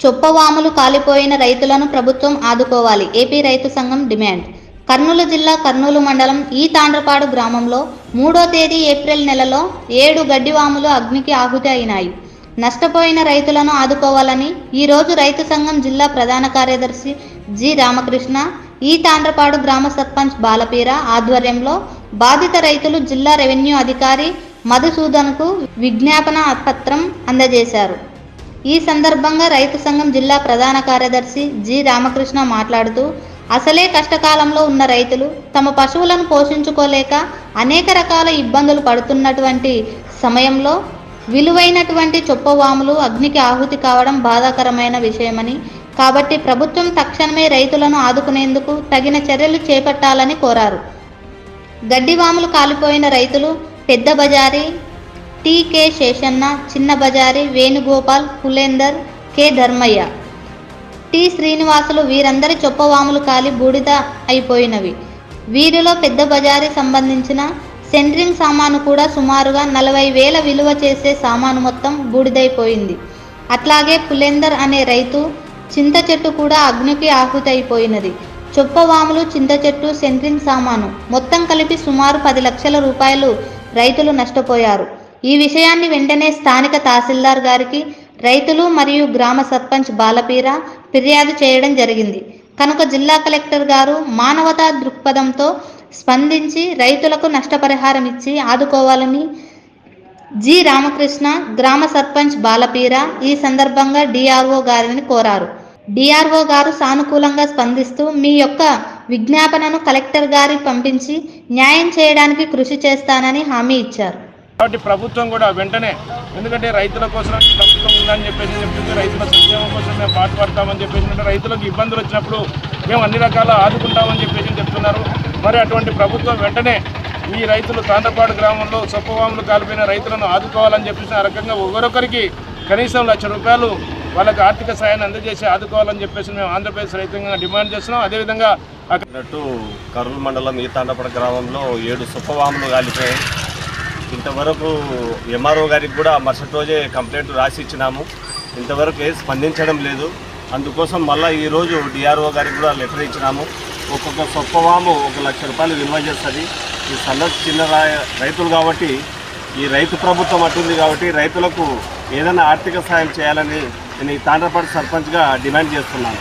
చొప్పవాములు కాలిపోయిన రైతులను ప్రభుత్వం ఆదుకోవాలి. ఏపీ రైతు సంఘం డిమాండ్. కర్నూలు జిల్లా కర్నూలు మండలం ఈ తాండ్రపాడు గ్రామంలో 3వ తేదీ ఏప్రిల్ నెలలో 7 గడ్డివాములు అగ్నికి ఆహుతి అయినాయి. నష్టపోయిన రైతులను ఆదుకోవాలని ఈరోజు రైతు సంఘం జిల్లా ప్రధాన కార్యదర్శి జి రామకృష్ణ, ఈ తాండ్రపాడు గ్రామ సర్పంచ్ బాలపీర ఆధ్వర్యంలో బాధిత రైతులు జిల్లా రెవెన్యూ అధికారి మధుసూదన్కు విజ్ఞాపన పత్రం అందజేశారు. ఈ సందర్భంగా రైతు సంఘం జిల్లా ప్రధాన కార్యదర్శి జి రామకృష్ణ మాట్లాడుతూ, అసలే కష్టకాలంలో ఉన్న రైతులు తమ పశువులను పోషించుకోలేక అనేక రకాల ఇబ్బందులు పడుతున్నటువంటి సమయంలో విలువైనటువంటి చొప్పవాములు అగ్నికి ఆహుతి కావడం బాధాకరమైన విషయమని, కాబట్టి ప్రభుత్వం తక్షణమే రైతులను ఆదుకునేందుకు తగిన చర్యలు చేపట్టాలని కోరారు. గడ్డివాములు కాలిపోయిన రైతులు పెద్ద బజారి టి.కె. శేషన్న, చిన్న బజారి వేణుగోపాల్, పులేందర్, కె. ధర్మయ్య, టి. శ్రీనివాసులు వీరందరి చొప్పవాములు కాలి బూడిద అయిపోయినవి. వీరిలో పెద్ద బజారీ సంబంధించిన సెంట్రింగ్ సామాను కూడా సుమారుగా 40,000 విలువ చేసే సామాను మొత్తం బూడిదైపోయింది. అట్లాగే పులేందర్ అనే రైతు చింత చెట్టు కూడా అగ్నికి ఆహుతి అయిపోయినది. చొప్పవాములు, చింత చెట్టు, సెంట్రింగ్ సామాను మొత్తం కలిపి సుమారు 10 లక్షల రూపాయలు రైతులు నష్టపోయారు. ఈ విషయాన్ని వెంటనే స్థానిక తహసీల్దార్ గారికి రైతులు మరియు గ్రామ సర్పంచ్ బాలపీర ఫిర్యాదు చేయడం జరిగింది. కనుక జిల్లా కలెక్టర్ గారు మానవతా దృక్పథంతో స్పందించి రైతులకు నష్టపరిహారం ఇచ్చి ఆదుకోవాలని జి రామకృష్ణ, గ్రామ సర్పంచ్ బాలపీర ఈ సందర్భంగా డిఆర్ఓ గారిని కోరారు. డిఆర్ఓ గారు సానుకూలంగా స్పందిస్తూ మీ యొక్క విజ్ఞాపనను కలెక్టర్ గారికి పంపించి న్యాయం చేయడానికి కృషి చేస్తానని హామీ ఇచ్చారు. కాబట్టి ప్రభుత్వం కూడా వెంటనే, ఎందుకంటే రైతుల కోసం ప్రభుత్వం ఉందని చెప్పేసి చెప్తుంది, రైతుల సంక్షేమం కోసం మేము పాటుపడతామని చెప్పేసి, రైతులకు ఇబ్బందులు వచ్చినప్పుడు మేము అన్ని రకాల ఆదుకుంటామని చెప్పేసి చెప్తున్నారు. మరి అటువంటి ప్రభుత్వం వెంటనే ఈ రైతులు తాండ్రపాడు గ్రామంలో చొప్పవాములు కాలిపోయిన రైతులను ఆదుకోవాలని చెప్పేసి ఆ రకంగా ఒక్కొక్కరికి కనీసం ₹1,00,000 వాళ్ళకి ఆర్థిక సాయాన్ని అందజేసి ఆదుకోవాలని చెప్పేసి మేము ఆంధ్రప్రదేశ్ రైతాంగంగా డిమాండ్ చేస్తున్నాం. అదేవిధంగా కర్నూలు మండలం ఈ తాండ్రపాడు గ్రామంలో 7 చొప్పవాములు కాలిపోయాయి. ఇంతవరకు ఎంఆర్ఓ గారికి కూడా మరుసటి రోజే కంప్లైంట్ రాసి ఇచ్చినాము. ఇంతవరకు స్పందించడం లేదు. అందుకోసం మళ్ళీ ఈరోజు డిఆర్ఓ గారికి కూడా లెటర్ ఇచ్చినాము. ఒక్కొక్క చొప్పవాము ₹1,00,000 విలువ చేస్తుంది. ఈ చిన్న రైతులు కాబట్టి ఈ రైతు ప్రభుత్వం అటుంది కాబట్టి రైతులకు ఏదైనా ఆర్థిక సాయం చేయాలని నేను ఈ తాండ్రపాడు సర్పంచ్గా డిమాండ్ చేస్తున్నాను.